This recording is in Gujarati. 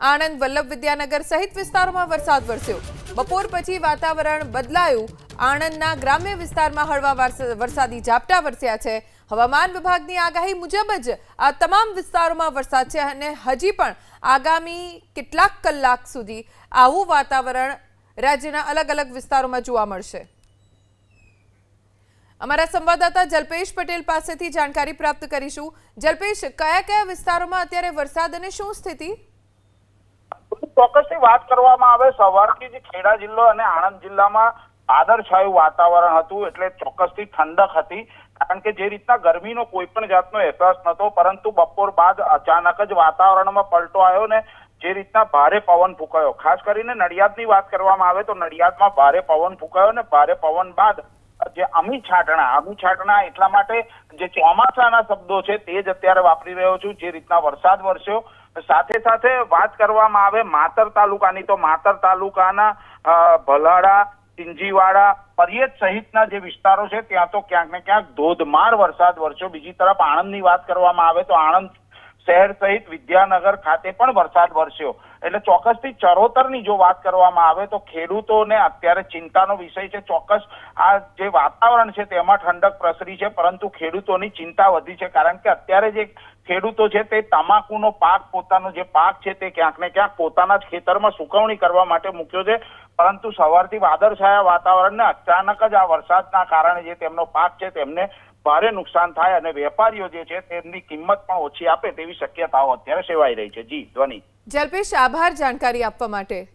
આણંદ, વલ્લભ વિદ્યાનગર સહિત વિસ્તારોમાં વરસાદ વરસ્યો. બપોર પછી વાતાવરણ બદલાયું. આણંદના ગ્રામ્ય વિસ્તારમાં હળવા વરસાદી ઝાપટા વરસ્યા છે. હવામાન વિભાગની આગાહી મુજબ જ આ તમામ વિસ્તારોમાં વરસાદ છે અને હજી પણ આગામી કેટલાક કલાક સુધી આવું વાતાવરણ રાજ્યના અલગ અલગ વિસ્તારોમાં જોવા મળશે. અમારા સંવાદદાતા જલ્પેશ પટેલ પાસેથી જાણકારી પ્રાપ્ત કરીશું. જલ્પેશ, કયા કયા વિસ્તારોમાં અત્યારે વરસાદ અને શું સ્થિતિ? ચોક્કસથી વાત કરવામાં આવે, સવારથી જ ખેડા જિલ્લો અને આણંદ જિલ્લામાં વાદળછાયું વાતાવરણ હતું, એટલે ચોક્કસથી ઠંડક હતી. કારણ કે જે રીતના ગરમીનો કોઈ પણ જાતનો અહેસાસ નહોતો, પરંતુ બપોર બાદ અચાનક જ વાતાવરણમાં પલટો આવ્યો ને જે રીતના ભારે પવન ફૂંકાયો. ખાસ કરીને નડિયાદની વાત કરવામાં આવે તો નડિયાદમાં ભારે પવન ફૂંકાયો ને ભારે પવન બાદ જે અમી છાંટણા એટલા માટે જે ચોમાસાના શબ્દો છે તે જ અત્યારે વાપરી રહ્યો છું. જે રીતના વરસાદ વરસ્યો, સાથે સાથે વાત કરવામાં આવે માતર તાલુકાની તો માતર તાલુકાના ભલાડા, સિંજીવાડા, પરિયત સહિતના જે વિસ્તારો છે ત્યાં તો ક્યાંક ને ક્યાંક ધોધમાર વરસાદ વરસ્યો. બીજી તરફ આણંદની વાત કરવામાં આવે તો આણંદ શહેર સહિત વિદ્યાનગર ખાતે પણ વરસાદ વરસ્યો. એટલે ચોક્કસથી ચરોતરની જો વાત કરવામાં આવે તો ખેડૂતોને અત્યારે ચિંતાનો વિષય છે. ચોક્કસ આ જે વાતાવરણ છે તેમાં ઠંડક પ્રસરી છે, પરંતુ ખેડૂતોની ચિંતા વધી છે. કારણ કે અત્યારે જે ખેડૂતો છે તે તમાકુનો પાક, પોતાનો જે પાક છે તે ક્યાંક ને ક્યાંક પોતાના જ ખેતરમાં સુકવણી કરવા માટે મૂક્યો છે, પરંતુ સવારથી વાદળછાયા વાતાવરણને અચાનક જ આ વરસાદના કારણે જે તેમનો પાક છે તેમને ભારે નુકસાન થાય અને વેપારીઓ જે છે તેમની કિંમત પણ ઓછી આપે તેવી શક્યતાઓ અત્યારે સેવાઈ રહી છે. જી ધ્વની. જલ્પેશ, આભાર જાણકારી આપવા માટે.